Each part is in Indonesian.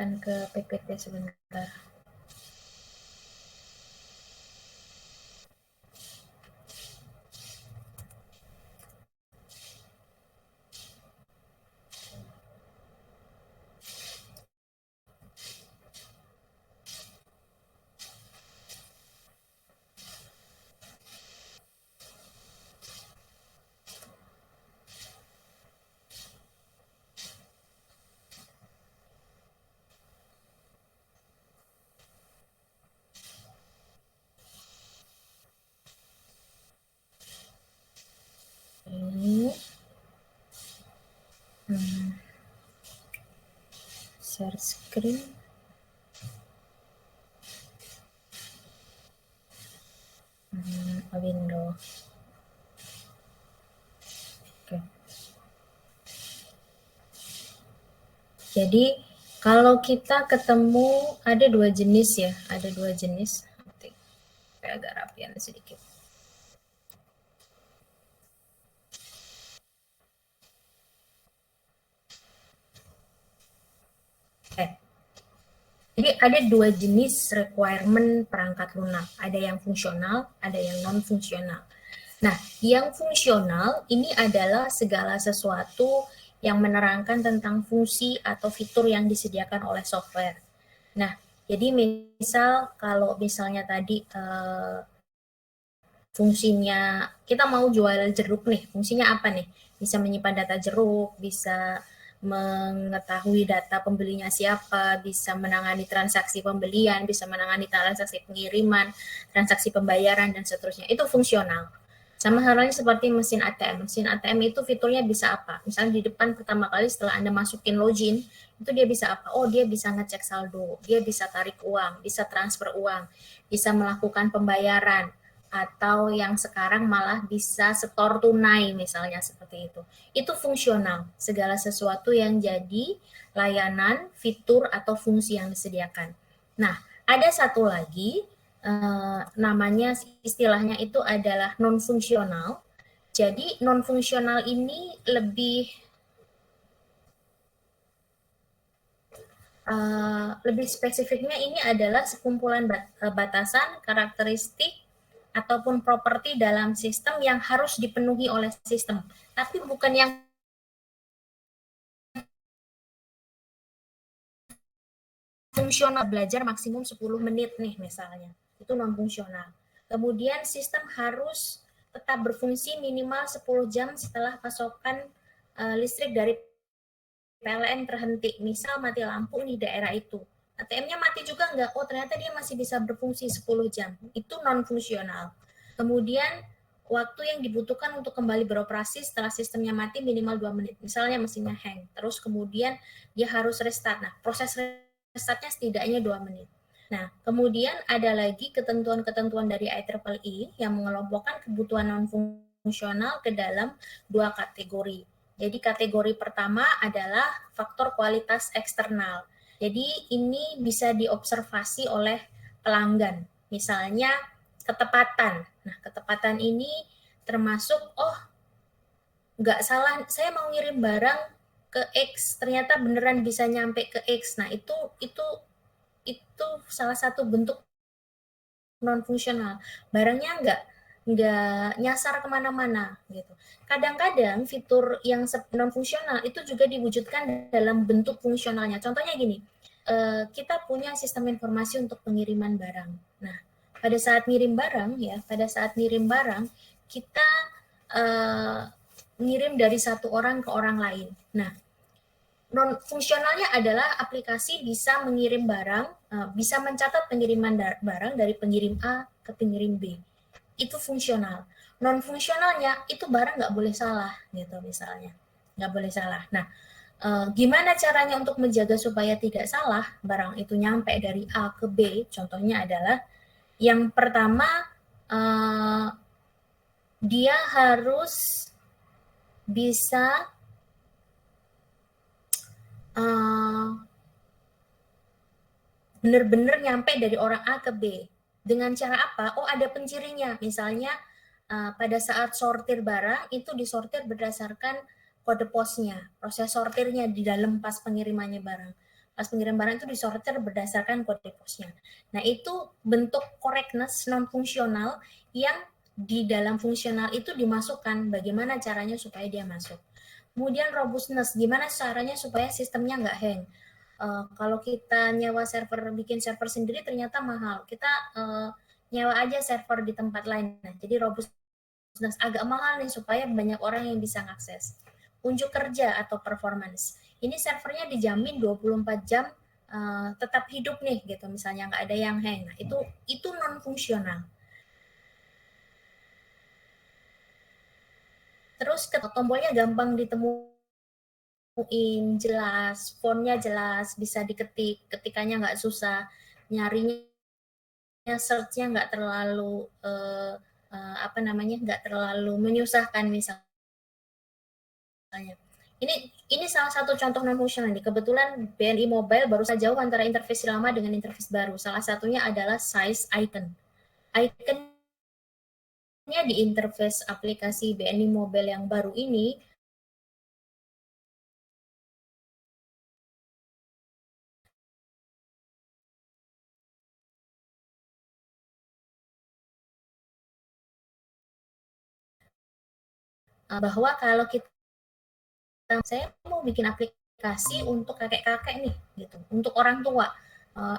akan ke PPT sebentar. Ini share screen. Window. Oke. Jadi kalau kita ketemu ada dua jenis ya, ada dua jenis. Nanti saya agak rapian sedikit. Jadi ada dua jenis requirement perangkat lunak. Ada yang fungsional, ada yang non-fungsional. Nah, yang fungsional ini adalah segala sesuatu yang menerangkan tentang fungsi atau fitur yang disediakan oleh software. Nah, jadi misal kalau misalnya tadi fungsinya kita mau jual jeruk nih, fungsinya apa nih? Bisa menyimpan data jeruk, bisa mengetahui data pembelinya siapa, bisa menangani transaksi pembelian, bisa menangani transaksi pengiriman, transaksi pembayaran, dan seterusnya. Itu fungsional. Sama halnya seperti mesin ATM. Mesin ATM itu fiturnya bisa apa? Misalnya di depan pertama kali setelah Anda masukin login, itu dia bisa apa? Oh, dia bisa ngecek saldo, dia bisa tarik uang, bisa transfer uang, bisa melakukan pembayaran, atau yang sekarang malah bisa setor tunai misalnya seperti itu. Itu fungsional, segala sesuatu yang jadi layanan, fitur, atau fungsi yang disediakan. Nah, ada satu lagi namanya istilahnya itu adalah non-fungsional. Jadi non-fungsional ini lebih spesifiknya ini adalah sekumpulan batasan, karakteristik, ataupun properti dalam sistem yang harus dipenuhi oleh sistem. Tapi bukan yang fungsional, belajar maksimum 10 menit nih misalnya. Itu non-fungsional. Kemudian sistem harus tetap berfungsi minimal 10 jam setelah pasokan listrik dari PLN terhenti. Misal mati lampu di daerah itu. ATM-nya mati juga enggak? Oh, ternyata dia masih bisa berfungsi 10 jam. Itu non-fungsional. Kemudian waktu yang dibutuhkan untuk kembali beroperasi setelah sistemnya mati minimal 2 menit. Misalnya mesinnya hang, terus kemudian dia harus restart. Nah, proses restartnya setidaknya 2 menit. Nah, kemudian ada lagi ketentuan-ketentuan dari IEEE yang mengelompokkan kebutuhan non-fungsional ke dalam dua kategori. Jadi kategori pertama adalah faktor kualitas eksternal. Jadi ini bisa diobservasi oleh pelanggan. Misalnya ketepatan. Nah, ketepatan ini termasuk, oh nggak salah, saya mau ngirim barang ke X, ternyata beneran bisa nyampe ke X. Nah, itu salah satu bentuk non-fungsional. Barangnya nggak nyasar kemana-mana gitu. Kadang-kadang fitur yang non-fungsional itu juga diwujudkan dalam bentuk fungsionalnya. Contohnya gini, kita punya sistem informasi untuk pengiriman barang. Nah, pada saat ngirim barang kita ngirim dari satu orang ke orang lain. Nah, non fungsionalnya adalah aplikasi bisa mengirim barang, bisa mencatat pengiriman barang dari pengirim A ke pengirim B. Itu fungsional. Non fungsionalnya itu barang nggak boleh salah, gitu misalnya, nggak boleh salah. Nah, gimana caranya untuk menjaga supaya tidak salah barang itu nyampe dari A ke B? Contohnya adalah yang pertama, dia harus bisa benar-benar nyampe dari orang A ke B. Dengan cara apa? Oh, ada pencirinya. Misalnya pada saat sortir barang itu disortir berdasarkan kode posnya, proses sortirnya di dalam pas pengirimannya barang. pas pengiriman barang itu disortir berdasarkan kode posnya. Nah, itu bentuk correctness non-fungsional yang di dalam fungsional itu dimasukkan bagaimana caranya supaya dia masuk. Kemudian robustness, gimana caranya supaya sistemnya nggak hang. Kalau kita nyewa server, bikin server sendiri ternyata mahal. Kita nyewa aja server di tempat lain. Nah, jadi robustness agak mahal nih supaya banyak orang yang bisa mengakses. Unjuk kerja atau performance. Ini servernya dijamin 24 jam tetap hidup nih gitu, misalnya nggak ada yang hang. Nah, itu non fungsional. Terus tombolnya gampang ditemuin, jelas, fontnya jelas, bisa diketik, ketikannya nggak susah, nyarinya, search-nya nggak terlalu nggak terlalu menyusahkan misalnya. Ini salah satu contoh non fungsional nih. Kebetulan BNI Mobile baru saja jauh antara interface lama dengan interface baru. Salah satunya adalah size icon. Iconnya di interface aplikasi BNI Mobile yang baru ini bahwa kalau saya mau bikin aplikasi untuk kakek-kakek nih gitu, untuk orang tua.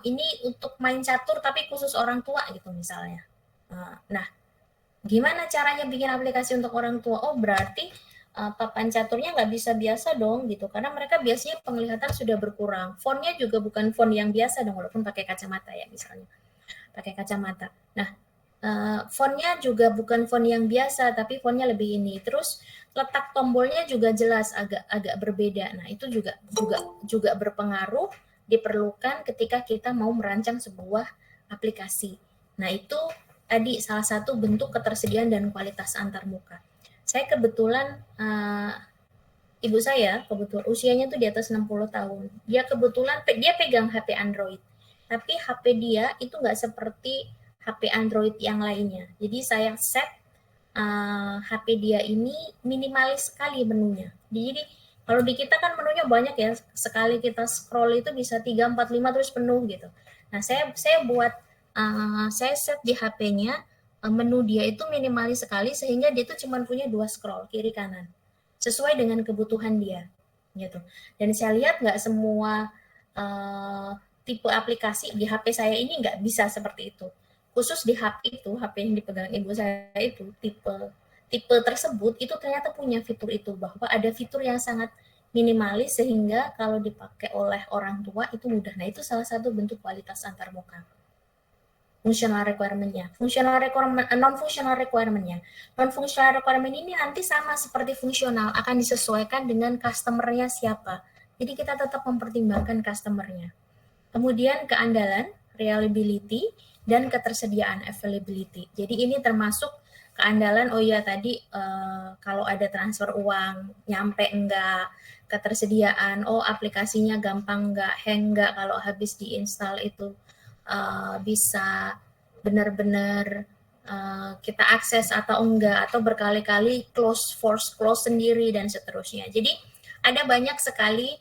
Ini untuk main catur tapi khusus orang tua gitu misalnya. Nah, gimana caranya bikin aplikasi untuk orang tua? Oh, berarti papan caturnya nggak bisa biasa dong gitu, karena mereka biasanya penglihatan sudah berkurang. Fontnya juga bukan font yang biasa dong, walaupun pakai kacamata ya misalnya, pakai kacamata. Nah, fontnya juga bukan font yang biasa, tapi fontnya lebih ini. Terus letak tombolnya juga jelas, agak berbeda. Nah, itu juga berpengaruh, diperlukan ketika kita mau merancang sebuah aplikasi. Nah, itu tadi salah satu bentuk ketersediaan dan kualitas antarmuka. Saya kebetulan ibu saya kebetulan usianya tuh di atas 60 tahun. Dia kebetulan dia pegang HP Android. Tapi HP dia itu nggak seperti HP Android yang lainnya. Jadi saya set HP dia ini minimalis sekali menunya. Jadi kalau di kita kan menunya banyak ya, sekali kita scroll itu bisa 3, 4, 5 terus penuh gitu. Nah, saya set di HP-nya menu dia itu minimalis sekali sehingga dia itu cuma punya 2 scroll kiri kanan sesuai dengan kebutuhan dia gitu. Dan saya lihat nggak semua tipe aplikasi di HP saya ini nggak bisa seperti itu. Khusus di HP itu, HP yang dipegang ibu saya itu tipe tersebut itu ternyata punya fitur itu, bahwa ada fitur yang sangat minimalis sehingga kalau dipakai oleh orang tua itu mudah. Nah, itu salah satu bentuk kualitas antarmuka. Functional requirement-nya. Non-functional requirement-nya. Non-functional requirement ini nanti sama seperti fungsional, akan disesuaikan dengan customer-nya siapa. Jadi kita tetap mempertimbangkan customer-nya. Kemudian keandalan, reliability, dan ketersediaan, availability. Jadi ini termasuk keandalan, oh ya tadi kalau ada transfer uang, nyampe enggak, ketersediaan, oh aplikasinya gampang enggak, hang enggak kalau habis diinstal itu, bisa benar-benar kita akses atau enggak, atau berkali-kali force close sendiri dan seterusnya. Jadi ada banyak sekali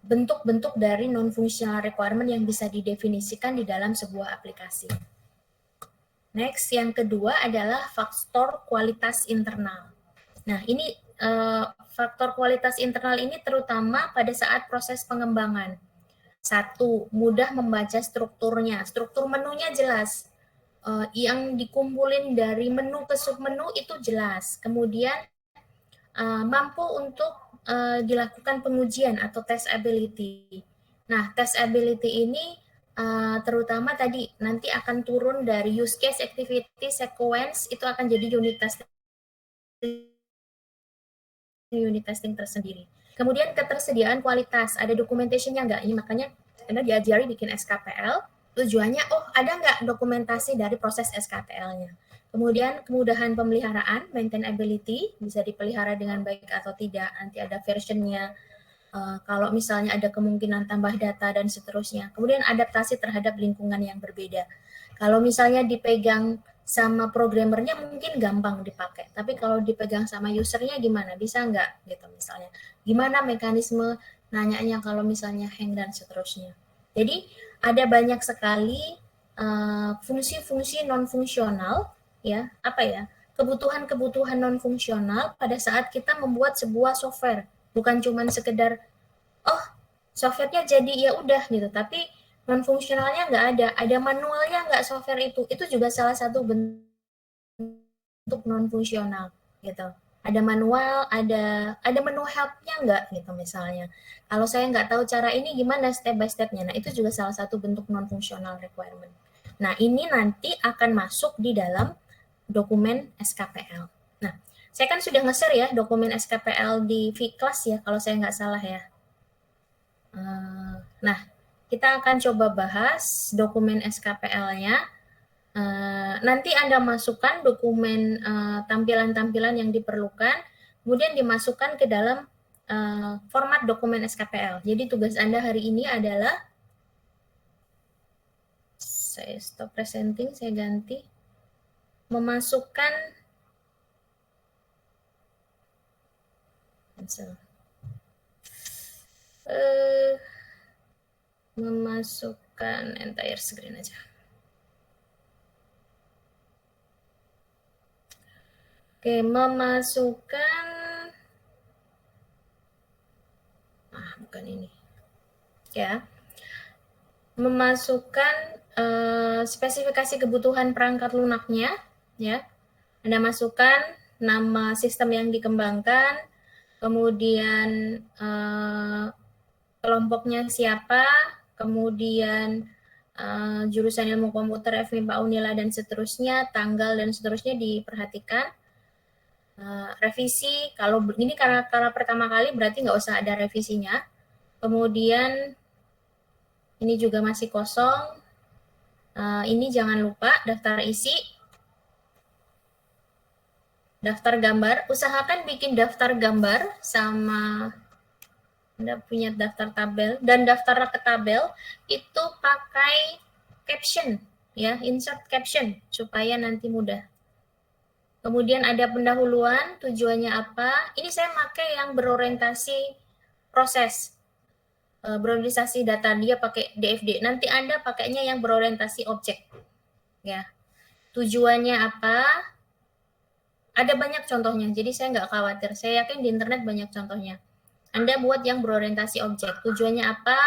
bentuk-bentuk dari non-functional requirement yang bisa didefinisikan di dalam sebuah aplikasi. Next, yang kedua adalah faktor kualitas internal. Nah, ini faktor kualitas internal ini terutama pada saat proses pengembangan. Satu, mudah membaca strukturnya. Struktur menunya jelas. Yang dikumpulin dari menu ke submenu itu jelas. Kemudian mampu untuk dilakukan pengujian atau test ability. Nah, test ability ini terutama tadi nanti akan turun dari use case, activity, sequence, itu akan jadi unit testing tersendiri. Kemudian ketersediaan kualitas, ada documentation-nya nggak? Ini makanya Anda diajari bikin SKPL, tujuannya, oh ada nggak dokumentasi dari proses SKPL-nya. Kemudian kemudahan pemeliharaan, maintainability, bisa dipelihara dengan baik atau tidak, nanti ada version-nya, kalau misalnya ada kemungkinan tambah data dan seterusnya. Kemudian adaptasi terhadap lingkungan yang berbeda. Kalau misalnya dipegang sama programmernya mungkin gampang dipakai, tapi kalau dipegang sama usernya gimana? Bisa nggak gitu misalnya? Gimana mekanisme nanyanya kalau misalnya hang dan seterusnya. Jadi ada banyak sekali fungsi-fungsi non-fungsional, ya, apa ya, kebutuhan-kebutuhan non-fungsional pada saat kita membuat sebuah software. Bukan cuma sekedar, oh, softwarenya jadi ya udah gitu, tapi non-fungsionalnya nggak ada manualnya nggak software itu juga salah satu bentuk non-fungsional gitu. Ada manual, ada menu help-nya nggak gitu misalnya. Kalau saya nggak tahu cara ini gimana step by step-nya, nah itu juga salah satu bentuk non-fungsional requirement. Nah ini nanti akan masuk di dalam dokumen SKPL. Nah, saya kan sudah nge-share ya dokumen SKPL di V-Class ya, kalau saya nggak salah ya. Nah, kita akan coba bahas dokumen SKPL-nya. Nanti Anda masukkan dokumen tampilan-tampilan yang diperlukan, kemudian dimasukkan ke dalam format dokumen SKPL. Jadi tugas Anda hari ini adalah, saya stop presenting, saya ganti, memasukkan memasukkan entire screen aja. Oke, memasukkan, bukan ini, ya, memasukkan spesifikasi kebutuhan perangkat lunaknya, ya. Anda masukkan nama sistem yang dikembangkan, kemudian kelompoknya siapa, kemudian jurusan ilmu komputer, FMIPA, Unila, dan seterusnya, tanggal dan seterusnya diperhatikan. Revisi, kalau ini karena pertama kali berarti nggak usah ada revisinya. Kemudian ini juga masih kosong. Ini jangan lupa daftar isi, daftar gambar. Usahakan bikin daftar gambar sama Anda punya daftar tabel, dan daftar ke tabel itu pakai caption, ya, insert caption supaya nanti mudah. Kemudian ada pendahuluan, tujuannya apa. Ini saya pakai yang berorientasi proses, berorientasi data, dia pakai DFD. Nanti Anda pakainya yang berorientasi objek. Ya. Tujuannya apa? Ada banyak contohnya, jadi saya nggak khawatir. Saya yakin di internet banyak contohnya. Anda buat yang berorientasi objek. Tujuannya apa?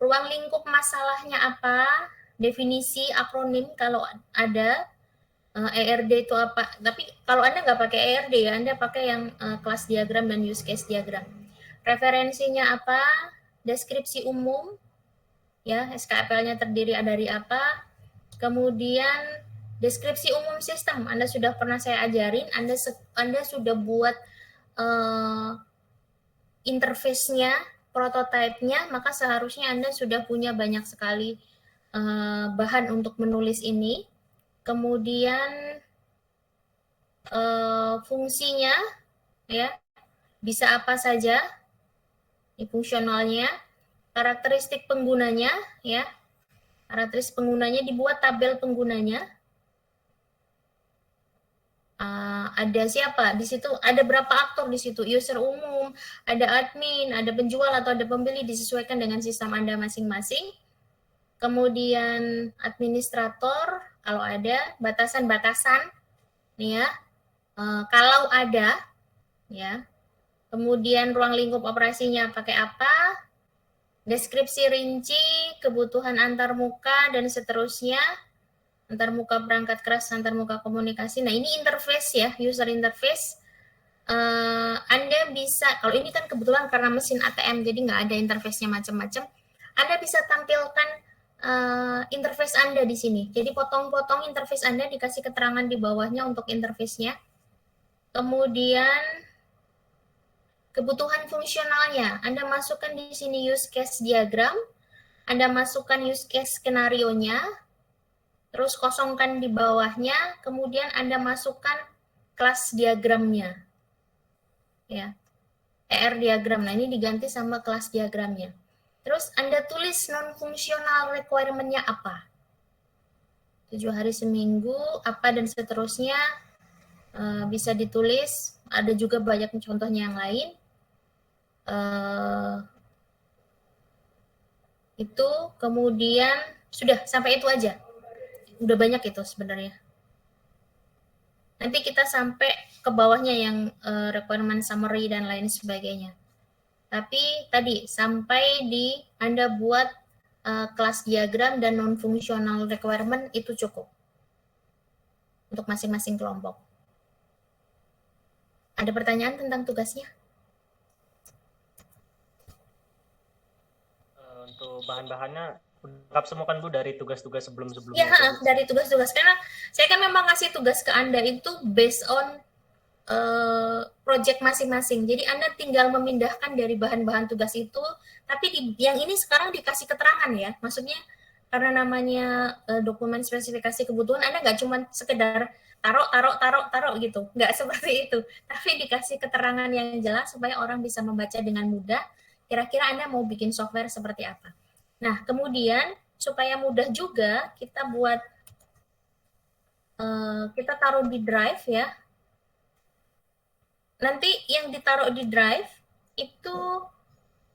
Ruang lingkup masalahnya apa? Definisi akronim kalau ada. ERD itu apa? Tapi kalau Anda nggak pakai ERD ya, Anda pakai yang kelas diagram dan use case diagram. Referensinya apa? Deskripsi umum, ya, SKPL-nya terdiri dari apa? Kemudian deskripsi umum sistem, Anda sudah pernah saya ajarin, Anda sudah buat interface-nya, prototipe-nya, maka seharusnya Anda sudah punya banyak sekali bahan untuk menulis ini. Kemudian fungsinya, ya, bisa apa saja, ini fungsionalnya, karakteristik penggunanya, ya, karakteristik penggunanya, dibuat tabel penggunanya. Ada siapa di situ, ada berapa aktor di situ, user umum, ada admin, ada penjual atau ada pembeli, disesuaikan dengan sistem Anda masing-masing. Kemudian administrator kalau ada, batasan-batasan, nih ya, kalau ada, ya. Kemudian ruang lingkup operasinya pakai apa, deskripsi rinci, kebutuhan antarmuka, dan seterusnya, antarmuka perangkat keras, antarmuka komunikasi. Nah, ini interface ya, user interface. Anda bisa, kalau ini kan kebetulan karena mesin ATM, jadi nggak ada interface-nya macam-macam, Anda bisa tampilkan interface Anda di sini. Jadi potong-potong interface Anda, dikasih keterangan di bawahnya untuk interface-nya. Kemudian kebutuhan fungsionalnya, Anda masukkan di sini use case diagram, Anda masukkan use case skenario-nya, terus kosongkan di bawahnya, kemudian Anda masukkan kelas diagramnya. Ya. ER diagram. Nah, ini diganti sama kelas diagramnya. Terus Anda tulis non-fungsional requirement-nya apa. 7 hari seminggu, apa dan seterusnya, bisa ditulis. Ada juga banyak contohnya yang lain. Itu kemudian sudah sampai itu aja. Udah banyak itu sebenarnya. Nanti kita sampai ke bawahnya yang requirement summary dan lain sebagainya. Tapi tadi sampai di Anda buat kelas diagram dan non-functional requirement itu cukup untuk masing-masing kelompok. Ada pertanyaan tentang tugasnya? Untuk bahan-bahannya lengkap semua kan Bu dari tugas-tugas sebelum-sebelumnya? Ya, dari tugas-tugas. Karena saya kan memang ngasih tugas ke Anda itu based on project masing-masing. Jadi Anda tinggal memindahkan dari bahan-bahan tugas itu, tapi yang ini sekarang dikasih keterangan ya. Maksudnya karena namanya dokumen spesifikasi kebutuhan, Anda nggak cuma sekedar taruh gitu. Nggak seperti itu. Tapi dikasih keterangan yang jelas supaya orang bisa membaca dengan mudah. Kira-kira Anda mau bikin software seperti apa. Nah, kemudian supaya mudah juga kita buat, kita taruh di drive ya. Nanti yang ditaruh di drive itu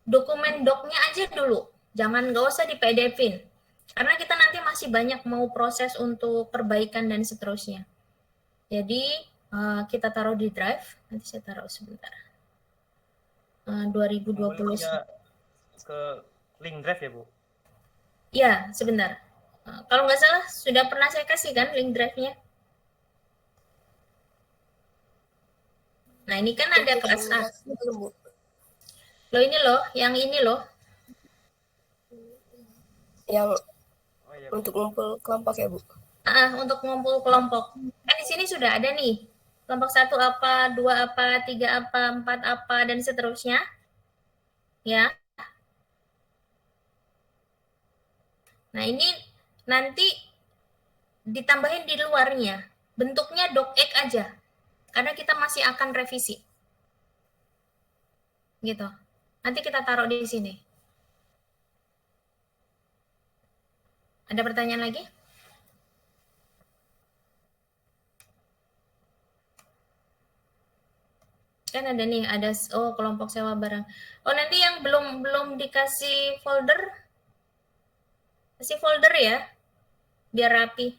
dokumen docnya aja dulu, nggak usah di PDF-in. Karena kita nanti masih banyak mau proses untuk perbaikan dan seterusnya. Jadi kita taruh di drive, nanti saya taruh sebentar. 2020. Ke link drive ya Bu? Ya, sebentar. Kalau nggak salah sudah pernah saya kasih kan link drive-nya. Nah, ini kan ada kelas A. Loh ini loh, yang ini loh. Yang untuk ngumpul kelompok ya Bu? Untuk ngumpul kelompok. Kan di sini sudah ada nih. Kelompok 1 apa, 2 apa, 3 apa, 4 apa, dan seterusnya. Ya. Nah, ini nanti ditambahin di luarnya. Bentuknya docx aja. Karena kita masih akan revisi. Gitu. Nanti kita taruh di sini. Ada pertanyaan lagi? Kan ada nih, ada kelompok sewa barang. Oh, nanti yang belum dikasih folder, kasih folder ya, biar rapi.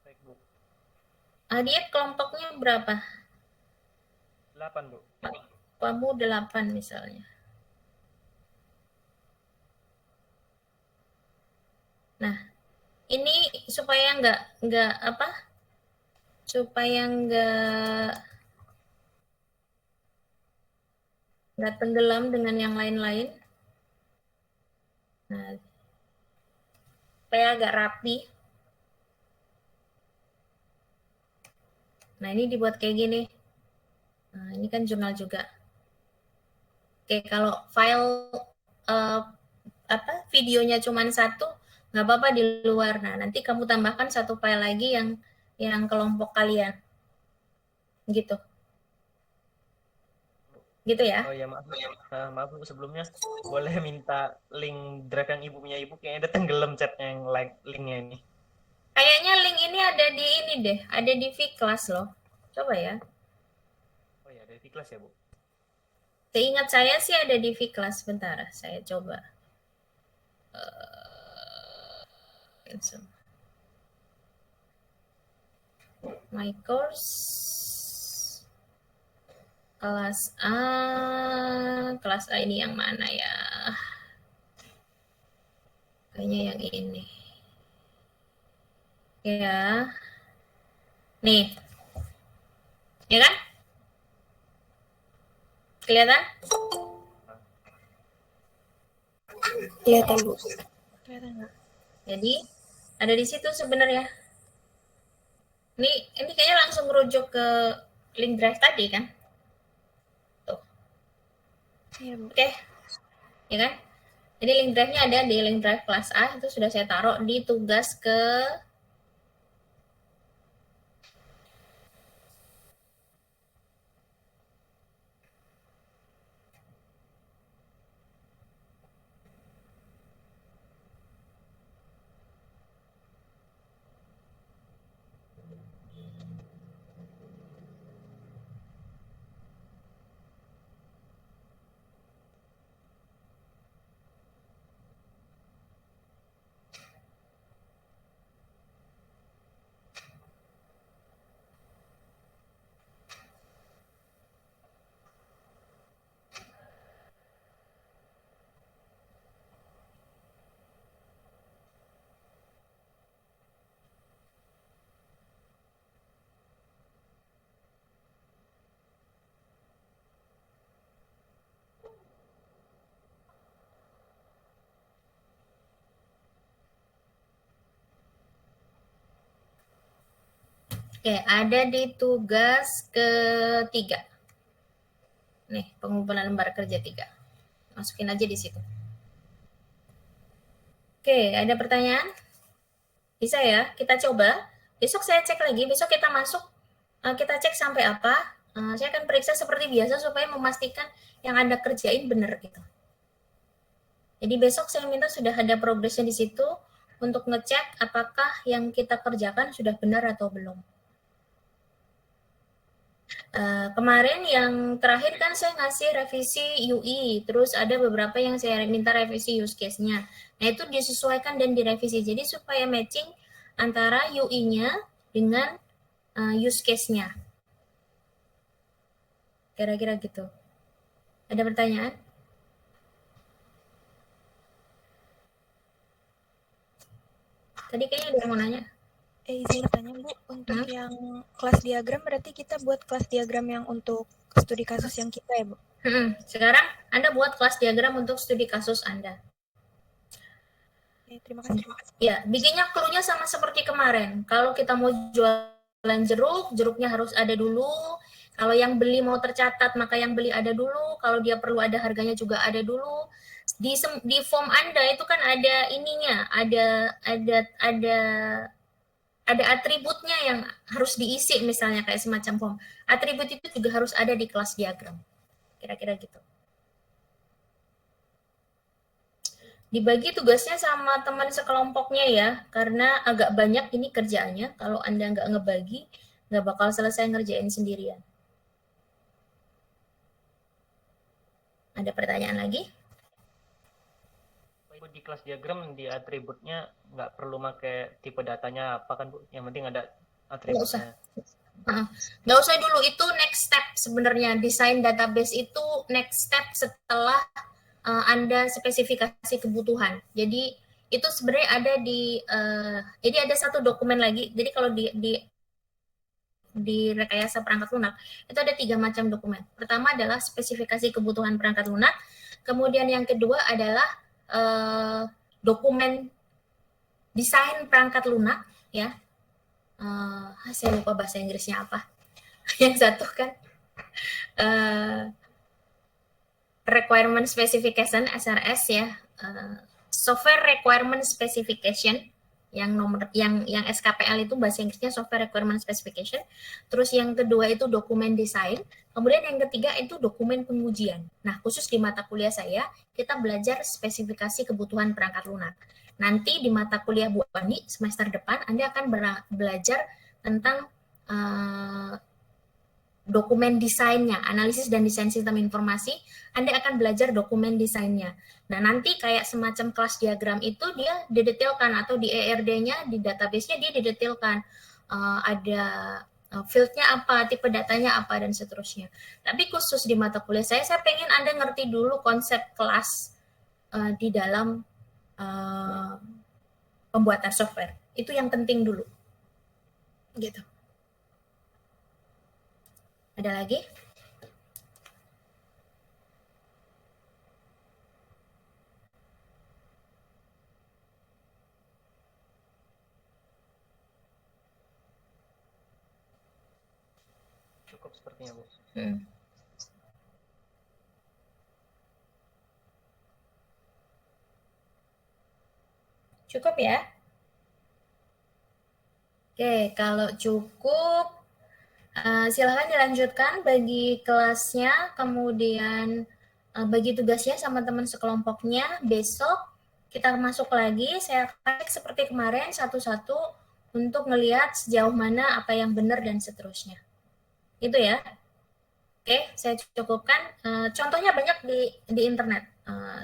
Baik Bu. Dia kelompoknya berapa? 8 Bu. Kamu 8 misalnya. Nah, ini supaya nggak apa? Supaya nggak tenggelam dengan yang lain-lain. Nah, supaya agak rapi. Nah, ini dibuat kayak gini. Nah, ini kan jurnal juga. Oke, kalau file videonya cuma satu, nggak apa-apa di luar. Nah, nanti kamu tambahkan satu file lagi yang kelompok kalian. Gitu. Gitu ya. Oh ya, maaf Bu, sebelumnya boleh minta link drive yang Ibu punya. Ibu kayaknya ada tenggelam chatnya yang linknya ini. Kayaknya link ini ada di ini deh, ada di vClass loh. Coba ya. Oh ya, dari kelas ya Bu. Seingat saya sih ada di vClass. Bentar, saya coba. Cancel. My course. Kelas A ini yang mana ya? Kayaknya yang ini. Ya. Nih. Ya kan? Kelihatan? Kelihatan Bu. Jadi ada di situ sebenarnya. Ini kayaknya langsung merujuk ke link drive tadi kan? Tuh. Iya Bu. Oke. Ya kan? Jadi link drive-nya ada di link drive kelas A, itu sudah saya taruh di tugas ke Oke, ada di tugas ketiga. Nih, pengumpulan lembar kerja 3. Masukin aja di situ. Oke, ada pertanyaan? Bisa ya, kita coba. Besok saya cek lagi, besok kita masuk, kita cek sampai apa. Saya akan periksa seperti biasa supaya memastikan yang Anda kerjain benar gitu. Jadi besok saya minta sudah ada progresnya di situ untuk ngecek apakah yang kita kerjakan sudah benar atau belum. Kemarin yang terakhir kan saya ngasih revisi UI, terus ada beberapa yang saya minta revisi use case-nya. Nah itu disesuaikan dan direvisi, jadi supaya matching antara UI-nya dengan use case-nya. Kira-kira gitu. Ada pertanyaan? Tadi kayaknya ada yang mau nanya. Izin bertanya Bu, untuk yang kelas diagram berarti kita buat kelas diagram yang untuk studi kasus yang kita ya Bu? Sekarang Anda buat kelas diagram untuk studi kasus Anda. Terima kasih Bu. Ya, bikinnya clue-nya sama seperti kemarin. Kalau kita mau jualan jeruk, jeruknya harus ada dulu. Kalau yang beli mau tercatat, maka yang beli ada dulu. Kalau dia perlu ada harganya juga ada dulu. Di form Anda itu kan ada ininya, ada atributnya yang harus diisi, misalnya kayak semacam form. Atribut itu juga harus ada di kelas diagram. Kira-kira gitu. Dibagi tugasnya sama teman sekelompoknya ya, karena agak banyak ini kerjaannya. Kalau Anda nggak ngebagi, nggak bakal selesai ngerjain sendirian. Ada pertanyaan lagi? Di kelas diagram di atributnya nggak perlu pakai tipe datanya apa kan Bu? Yang penting ada atributnya. Nggak usah dulu, itu next step sebenarnya. Desain database itu next step setelah Anda spesifikasi kebutuhan. Jadi itu sebenarnya ada jadi ada satu dokumen lagi. Jadi kalau di rekayasa perangkat lunak itu ada 3 macam dokumen. Pertama adalah spesifikasi kebutuhan perangkat lunak. Kemudian yang kedua adalah dokumen desain perangkat lunak ya. Saya lupa bahasa Inggrisnya apa. Yang satu kan requirement specification SRS ya, software requirement specification yang SKPL itu bahasa Inggrisnya software requirement specification. Terus yang kedua itu dokumen desain. Kemudian yang ketiga itu dokumen pengujian. Nah, khusus di mata kuliah saya, kita belajar spesifikasi kebutuhan perangkat lunak. Nanti di mata kuliah Bu Ani, semester depan, Anda akan belajar tentang dokumen desainnya, analisis dan desain sistem informasi, Anda akan belajar dokumen desainnya. Nah, nanti kayak semacam kelas diagram itu dia didetailkan, atau di ERD-nya, di database-nya dia didetailkan. Ada field-nya apa, tipe datanya apa, dan seterusnya. Tapi khusus di mata kuliah saya pengen Anda ngerti dulu konsep kelas di dalam pembuatan software. Itu yang penting dulu. Gitu. Ada lagi? Cukup sepertinya Bu. Cukup ya? Oke, kalau cukup silahkan dilanjutkan bagi kelasnya, kemudian bagi tugasnya sama teman sekelompoknya. Besok kita masuk lagi, saya cek seperti kemarin satu-satu untuk melihat sejauh mana apa yang benar dan seterusnya. Itu ya. Oke, saya cukupkan. Contohnya banyak di internet.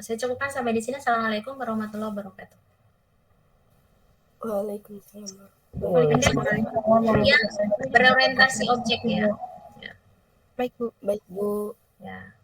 Saya cukupkan sampai di sini. Assalamualaikum warahmatullahi wabarakatuh. Waalaikumsalam. Yang berorientasi objek ya. Baik Bu. Baik Bu. Ya.